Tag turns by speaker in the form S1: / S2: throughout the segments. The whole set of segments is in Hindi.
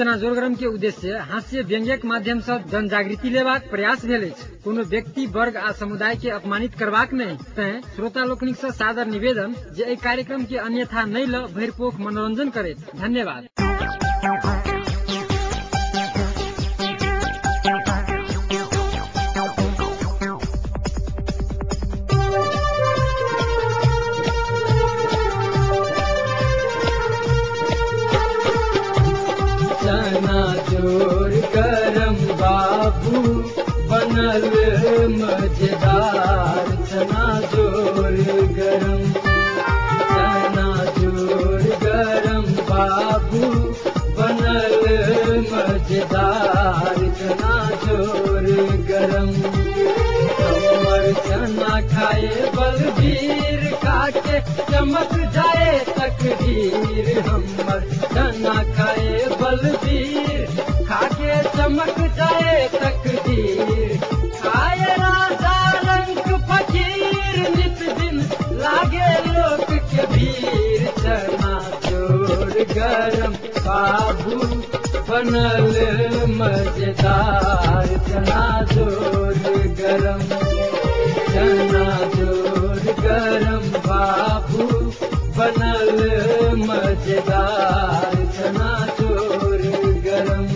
S1: चना जोरगरम के उद्देश्य हास्य व्यंग्यक माध्यम से जन जागृति लेबाक प्रयास भेल अछि। कोनो व्यक्ति वर्ग आ समुदाय के अपमानित करबाक नहीं। तें श्रोता लोकनिक से सादर निवेदन जे एहि कार्यक्रम के अन्यथा नहीं ल भरिपोख मनोरंजन करे। धन्यवाद।
S2: बनल मजेदार चना जोर गरम, चना जोर गरम बाबू बनल मजेदार चना जोर गरम। हमर चना खाए बलबीर खाके चमक जाए तकदीर, हमर चना खाए बलबीर खाके चमक जाए तकदीर। खाए राजा रंग फकीर नित दिन लागे लोक के भीड़। चना जोर गरम बाबू बनल मजेदार चना जोर गरम, चना जोर गरम बाबू बनल मजेदार चना जोर गरम।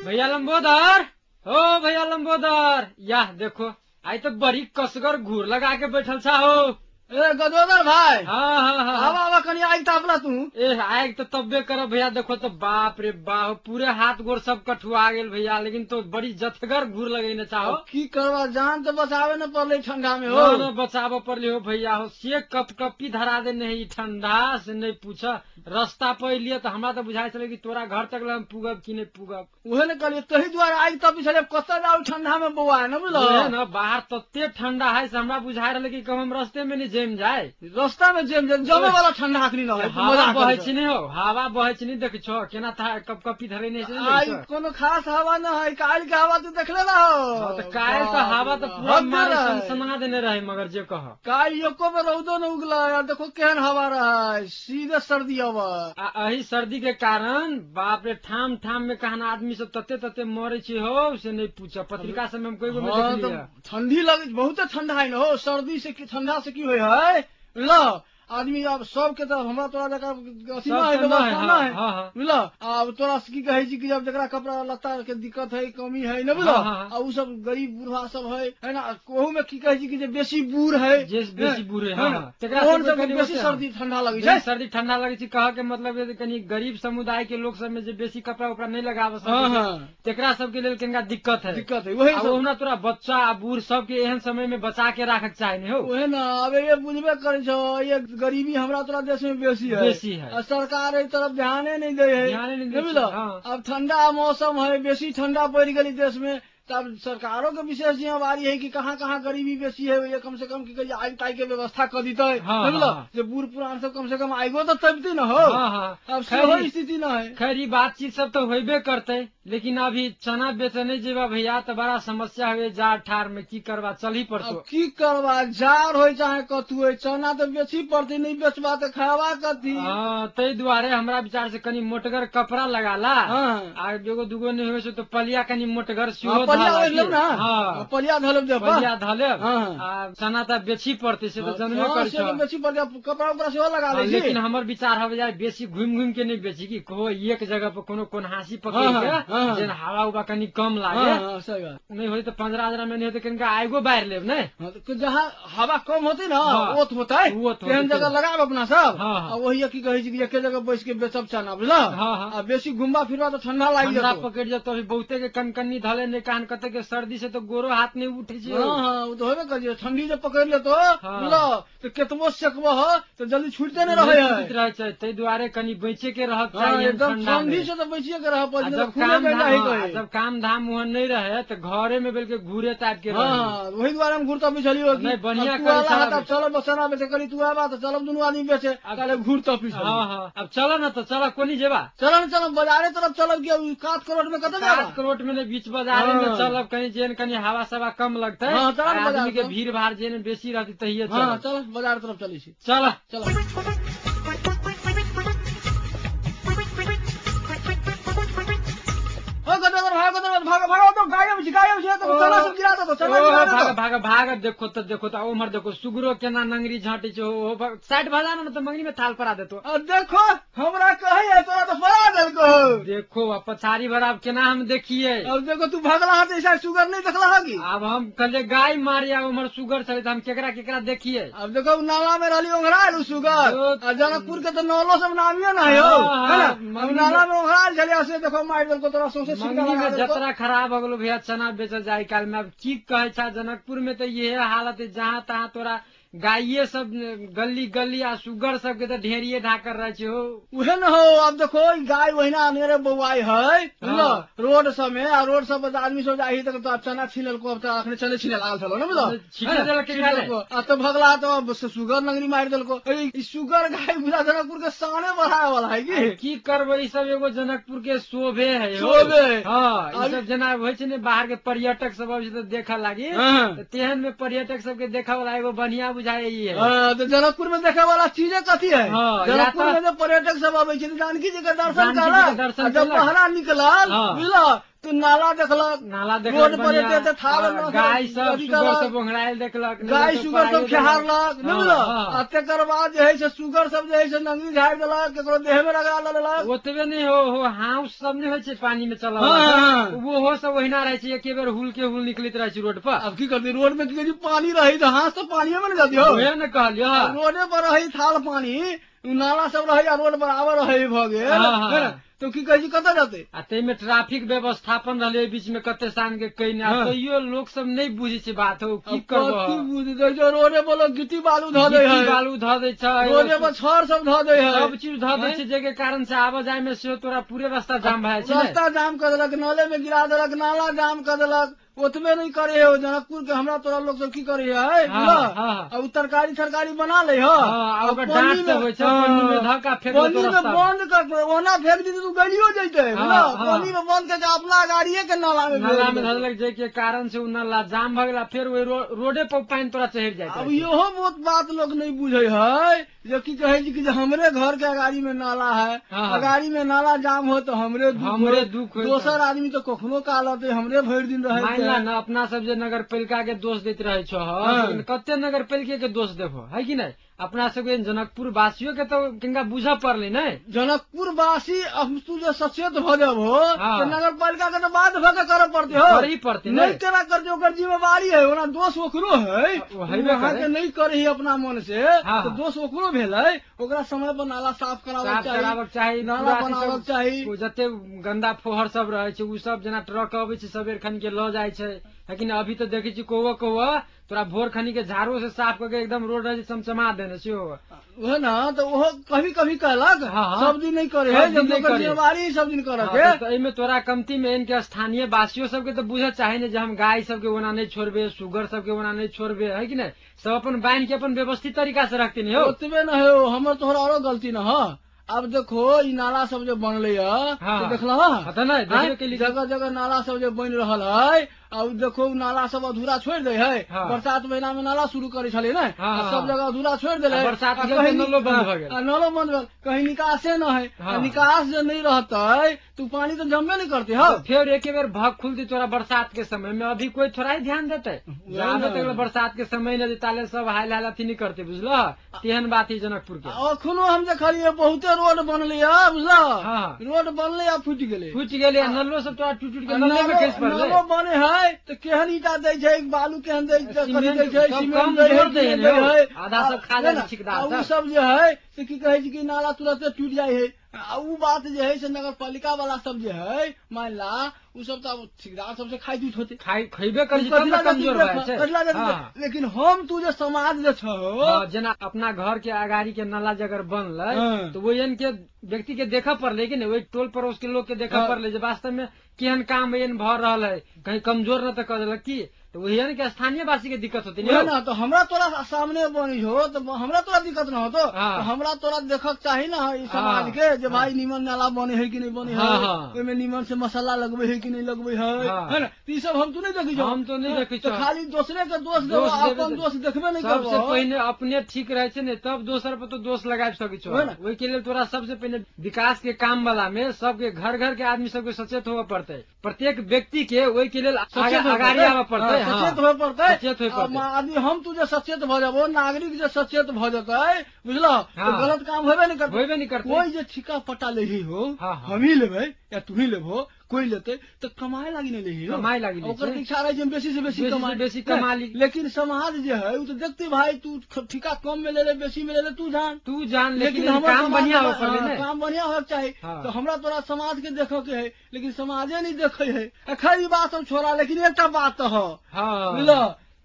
S1: भैया लंबोदर, ओ भैया लंबोदर, याह देखो आई तो बड़ी कसगर घूर लगा के बैठल छा हो।
S2: ए गदोदर भाई,
S1: हाँ हाँ हाँ
S2: आवा आवा कनी आग तापला तू।
S1: ए आग तो तब्बे कर भैया। देखो तो बाप रे बाप पूरे हाथ गोर सब कठुआ गेल भैया। लेकिन तो बड़ी जथगर घूर लगे न चाहो।
S2: की करवा, जान तो बचावे न पड़ले ठंडा में हो।
S1: न बचाव पड़ले हो भैया हो। से कप कपी धरा दे नहीं ठंडा से नहीं पूछ। रास्ता पे लिए तो हमरा तो बुझाई चले कि तोरा घर तक हम पुगब कि नहीं पुगब।
S2: उहे न कहलिए तही द्वारा आग तपी छले कत जाऊ ठंडा में बौआ न बुझलो
S1: न। बाहर तत्ते ठंडा है से हमरा बुझाई रहले कि हम रास्ते में नहीं जेम जाए।
S2: रास्ता में जेम जमे वाला ठंडा अखनी न है।
S1: हवा बहे छी नहीं हो, हवा बहे छी नहीं देख छो केना था कप कपी धरे नहीं से।
S2: आई कोनो खास हवा न है। काल के हवा तू देखले ना हो।
S1: तो काल तो हवा तो पूरा मारे सनसना देने रहे। मगर जे कह
S2: काल एको में रौदो न उगला यार। देखो केहन हवा रहा है, सीधे सर्दी हवा।
S1: अही सर्दी के कारण बाप रे ठाम ठाम में कहना आदमी सब तते तते मरे छी हो से नहीं पूछा। पत्रिका सब में हम कोई में देख लिया।
S2: ठंडी लगे बहुत ठंडा है न हो। सर्दी से की ठंडा से की होय है ल आदमी अब सब के तरफ हमरा तोरा जगह अथी ना है, व्यवस्था ना है बुझल। अब तोरा की कहे छी कि जब जकरा कपड़ा लत्ता के दिक्कत है, कमी है न बुझल। आ उ सब गरीब बूढ़ा सब है ना। कोहू में की कहे छी कि जे बेसी बूढ़ है,
S1: बेसी बूढ़ है
S2: तेकरा सब बेसी सर्दी ठंडा लगे छै।
S1: सर्दी ठंडा लगे छै कह के मतलब कनी गरीब समुदाय के लोग सब में जे बेसी कपड़ा उपड़ा नहीं लगाव सके तेकरा सब के लेल केनका दिक्कत है।
S2: वही
S1: ओहना तोरा बच्चा आ बूढ़ सब के एहन समय में बचा के राखे चाहे हो।
S2: ओहे ना। अब ये बुझबे करे छो ये गरीबी हमरा तोरा देश में बेसी है। सरकार एहि तरफ ध्याने नहीं दे है। अब ठंडा मौसम है, बेसी ठंडा पड़ गई देश में। तब सरकारों के विशेष जिम्मेवारी है कि कहाँ कहाँ गरीबी बेसी है ये कम से कम की कहिए आग ताई के व्यवस्था कर दी जो बूढ़ पुरान सब कम से कम आगो तो तबती न हो। अब सही स्थिति न है।
S1: खैर ये बातचीत सब तो होबे करते। लेकिन अभी चना बेचने जेबा भैया तो बड़ा समस्या हुए। जार ठार में की करवा चल ही पड़तो।
S2: की करवा, जार हो चाहे कथु हो, चना तो बेची पड़ती। नहीं बेचबा तो खावा कथी।
S1: तै दुआरे हमरा विचार से कनी मोटगर कपड़ा लगाला। आ एगो दूगो नहीं हो तो पलिया कनी मोटगर सिहो
S2: पलिया
S1: धलेब चना तो बेची पड़ते से तो जनबे कर
S2: बेची पड़ते। कपड़ा उपड़ा सेहो लगा ले।
S1: लेकिन हमर विचार हो जाए बेसी घूम घूम के नहीं बेची कि को एक जगह पर कोनो कोन हासी पकड़ के जेन हवा उबा कनी कम लागे नहीं हो तो 15 में नहीं हो तो कनिका आगो बाहर लेब नहीं।
S2: जहाँ हवा कम होती ना ओत होता है तेहन जगह लगाब अपना सब। वही की कहे छी एक जगह बैठ के बेचब चना बुझल। बेसी घुमबा फिरबा तो ठंडा लाग
S1: जाए पकड़ जाए तो बहुते के कनकन्नी धले नहीं कहन कते के सर्दी से तो गोरो हाथ नहीं उठे छै।
S2: वो तो होबे कर ठंडी जब पकड़ ले तो बुझल तो केतबो सेकबो हो तो जल्दी छूटते नहीं रहे छै।
S1: तै दुआरे कनी बचे के रह चाहिए।
S2: ठंडी से तो बचिए के रह पर
S1: जब काम धाम वहाँ नहीं रहे तो घरे में बिल्कुल घूरे टाइप के
S2: वही द्वारा हम घूरता पिछली होगी
S1: नहीं बढ़िया
S2: चलो बसना बेचे करी तू आवा तो चलो दोनों आदमी बेचे घूरता पिछली।
S1: हाँ अब चलो ना तो चलो कोनी जेबा
S2: चलो चलो बाजारे तरफ चलो की 7 करोड़ में कत
S1: 7 करोड़ में बीच बाजार में चलो कहीं जेन कहीं हवा सवा कम लगता है आदमी के भीड़ भाड़ जेन बेसी रहती तहिए
S2: चलो बाजार तरफ चली
S1: चलो
S2: चलो
S1: भाग देखो तो उमर देखो सुगरो केना नंगरी झाटी साइड भजा ना तो मंगनी में थाल परा देतो
S2: देखो हमरा कहे तोरा तो परा देलको
S1: देखो पछाड़ी भरा केना हम देखिए
S2: अब देखो तू भगला ऐसा सुगर नहीं देखला होगी
S1: अब हम कल गाय मारिया उमर सुगर चले हम केकरा केकरा देखिए
S2: अब देखो नाला में रहली ओंघराल सुगर जनकपुर के तो नौलो सब नामियो ना हो नाला में ओंघराल चले से देखो मार देलको तोरा सोचे
S1: मंगनी में जतरा खराब हो गलो भैया चना बेचल जाए काल में अब की कहे छा जनकपुर में तो ये हालत है जहाँ तहाँ तोरा गाये सब गली गली आ सुगर सब के तो ढेरिए ढाकर रहे हो
S2: उहे न हो। अब देखो गाय वहीना अनेरे बउआई है रोड सब में आ रोड सब आदमी सब जाही तक तो चना छीनल को अब अखने चने छीने लागल छलो न बुझलो तो भगला तो सुगर नगरी मार देलको सुगर गाय बुझा जनकपुर के सामने बढ़ाए वाला है
S1: की करबो ई सब एगो जनकपुर के शोभे है
S2: शोभे
S1: हां ई सब जना होय छै ने बाहर के पर्यटक सब अब तो देखा लागी तेहन में पर्यटक सब के देखा वाला एगो बढ़िया बुझाए ही है
S2: तो जनकपुर में देखा वाला चीजें कथी है जनकपुर में जो पर्यटक सब आवे छै जानकी जी के दर्शन करला जब बाहर निकलल बुझलो तो नाला देखलक रोड पर
S1: गाय सब सुगर सब ओंघरायल देखलक
S2: गाय सुगर सब खेहारलक न तकर बाद जे है से सुगर सब जे है से नंगी झाड़ देलक केकरो देह में लगा लेलक
S1: ओतबे नहीं हो हाउस सब नहीं होय छै पानी में चलल वो हो सब ओहिना रहे छै एके बेर हुल के हुल निकलैत रहे छै रोड पर
S2: अब की करती रोड में की पानी रही तो हाथ तो पानी में न जाती हो
S1: ओहे न कहलियो
S2: रोडे पर रही थाल पानी नाला सब रही रोड पर आवर रही भ गेल तो की कहे कतऽ जाते
S1: आ तै में ट्रैफिक व्यवस्थापन रहले बीच में कते सान के कहीं तैयो लोग सब नहीं बुझे छै बात हो की करबो
S2: की बुझे जो रोडे पर गिट्टी बालू ध दे है
S1: बालू ध दे छै
S2: रोडे पर छड़ सब ध दे है
S1: सब चीज ध दे छै जेके कारण से आवा जाय में से तोरा पूरे रास्ता जाम भए छै
S2: रास्ता जाम कर देलक नाले में गिरा देलक नाला जाम कर देलक ओतबे नहीं करे हो जनकपुर के हमरा तोरा लोग सब की करे है अब तरकारी बना ले हो
S1: डांट से होय छै पानी में धक्का फेंक दे
S2: पानी में बंद कर ओना फेंक दी तो गलियो जइते पानी में बंद करके अपना गाड़िए के नाला में
S1: धरलक जे के कारण से उ नाला जाम भ गेला फिर ओइ रोडे पर पानी तोरा चढ़ जाय
S2: अब इहो बहुत बात लोग नहीं बुझे है जो की कहे कि हमरे घर के अगाड़ी में नाला है अगाड़ी में नाला जाम हो तो हमरे दुख दोसर आदमी तो कखनो कालत हमरे भर दिन रहे
S1: न अपना सब जे नगर पालिका के दोष देते रहे छो कते नगर पालिका के दोष देखो है कि नहीं अपना सब जनकपुर वासियों के तो किनका बुझा पड़ले नहीं
S2: जनकपुर वासी अब तू जो सचेत हो जब हो तो नगर पालिका के तो बात भगे करे पड़ते हो
S1: ही पड़ते
S2: नहीं तेरा करते ओकर जिम्मेवारी है ओना दोष ओकरो है वहाँ के नहीं करे अपना मन से तो दोष ओकरो भेल है ओकरा समय पर नाला साफ कराबक चाहिए नाला बनाबक चाहिए
S1: जते गंदा फोहर सब रहे छै उ सब जना ट्रक अबै छै सबेर खन के ल जाय छै लेकिन अभी तो देखे छी कौआ तोरा भोर खनी के झाड़ू से साफ करके एकदम रोड रहे चमचमा देने से
S2: वह ना तो वो कभी कभी कहलक सब दिन नहीं करे है जब जिम्मेवारी सब दिन करे
S1: तो एमे तोरा कमती में इनके स्थानीय वासियों सबके तो बुझे चाहे ने हम गाय सबके ओना नहीं छोड़बे सुगर सबके ओना नहीं छोड़बे है कि नहीं सब अपन बांध के अपन व्यवस्थित तरीका से रखते नहीं हो
S2: ओतबे न हो हमर तोहरा और गलती न हो अब देखो ई नाला सब जो बनले है देखल जगह जगह नाला सब जो बन रहा है अब देखो नाला सब अधूरा छोड़ दे है बरसात महीना में नाला शुरू करे छले ना सब जगह अधूरा छोड़ दे
S1: बरसात नलो
S2: बंद कहीं निकासे न है निकास जो नहीं रहता तो पानी तो जमबे नहीं करते है
S1: फिर एक बेर भग खुलती तोरा बरसात के समय में अभी कोई थोड़ा ही ध्यान देते बरसात के समय न ताले सब हाल हाल अथी नहीं करते बुझलो तेहन बात है जनकपुर के
S2: अखनो हम देखलिए बहुते रोड बनले बुझलो रोड बनले फूट गेले
S1: नलो सब तोरा टूट के नले में खस पड़ले
S2: बने है तो केहन ईटा दे छै बालू केहन दे छै सीमेंट दे है
S1: आधा सब खा ले ठेकेदार
S2: सब सब जे है से की कहे छै कि नाला तुरंत टूट जाय है उ बात जे है से नगर पालिका वाला सब जे है मान ला उ सब तो ठेकेदार सबसे खाई दूत होते
S1: खैबे कमजोर
S2: लेकिन हम तू जो समाज जो छो
S1: जना अपना घर के अगाड़ी के नाला जगह बनल तो वो के व्यक्ति के देखा पड़ले कि वही टोल पड़ोस के लोग के देखा पड़ले वास्तव में केहन काम भर रहा है, कहीं कमजोर न तो कर देलक की, तो वही है कि स्थानीय वासी के दिक्कत होती
S2: है ना। तो हमरा तोरा सामने बनी हो तो हमरा तोरा दिक्कत न हो तो हमरा तोरा देखक चाहिए ना समाज के जो भाई निमन नाला बने है कि नहीं बने है, में निमन से मसाला लगबे है कि नहीं लगबे है ना। ई सब हम तो नहीं देखी,
S1: हम तो नहीं देखी,
S2: तो खाली दूसरे के दोष दो, अपन दोष देखबे नहीं करबो।
S1: सबसे पहले अपने ठीक रहे छे ने तब दोसर पर तो दोष लगा सकै छो। वही के लिए तोरा सबसे पहले विकास के काम वाला में सबके घर घर के आदमी सबके सचेत होवे पड़ते, प्रत्येक व्यक्ति के वही के लिए आगाड़ी आवे पड़ते,
S2: सचेत होवे पड़ते। आदमी हम तुझे सचेत भ जाबो, नागरिक जो सचेत भ जतै बुझलो तो गलत काम होबे नहीं करते। कोई जो ठिका पटा ले हो हम ही लेबै या तू ही लेबो, कोई लेते तो कमाए लागी नहीं ले,
S1: कमाए लागी
S2: ओकर इच्छा रहे बेसी से बेसी कमा ली। लेकिन समाज जो है वो तो देखते भाई तू ठिका कम में ले ले, बेसी में ले ले, तू जान
S1: लेकिन काम बढ़िया हो,
S2: काम बढ़िया हो चाहिए। तो हमरा तोरा समाज के देखो के है, लेकिन समाजे नहीं देखे है। खैर बात हम छोड़ा, लेकिन एक बात तो हो बुझलो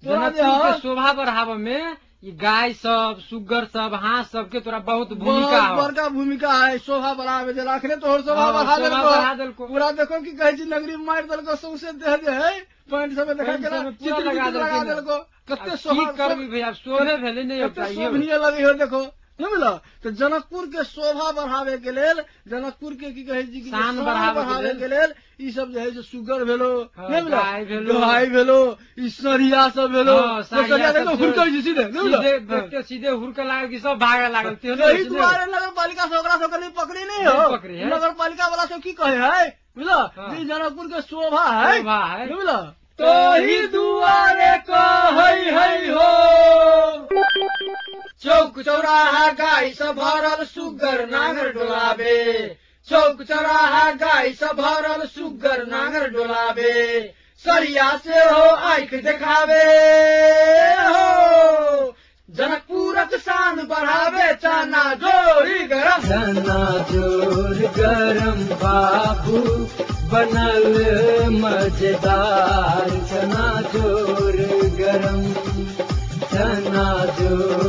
S1: तोरा शोभा बढ़ावा में गाय सब, सुगर सब, हाथ सब के तोरा बहुत भूमिका है,
S2: बड़का भूमिका है। शोभा बढ़ावे जे राखले तो शोभा बढ़ा देलको पूरा। देखो कि कहे छी नगरी मार देलको, सौसे दे दे है पॉइंट सब देखा के चित्र लगा देलको। कते शोभा
S1: करबी भैया, शोभे भेले नहीं होता,
S2: ये शोभनीय लगे हो देखो बुझलो। तो जनकपुर के शोभा बढ़ावे के लेल, जनकपुर के की कहे छी कि
S1: शान बढ़ावे
S2: के लेल ई सब जो है जो सुगर भेलो, गाय भेलो, ई सरिया सब भेलो, सरिया देखो हुरकै जी सीधे
S1: सीधे हुरका लागे कि सब भागे लागल।
S2: यही दुआरे नगर पालिका से ओकरा सब पकड़ी नहीं हो, नगर पालिका वाला सब की कहे है बुझलो, ई जनकपुर के शोभा है बुझलो। तो ही दुआरे कहै हो चौक चौराहा गाय सब भरल सुगर नांगर डोलाबे, चौक चौराहा गाय सब भरल सुगर नांगर डोलाबे, सरिया से हो आंख देखावे हो, जनकपुरक शान बढ़ावे चना जोरी गरम, चना जोर गरम बाबू बनल मजेदार, चना जोर गरम, चना जोर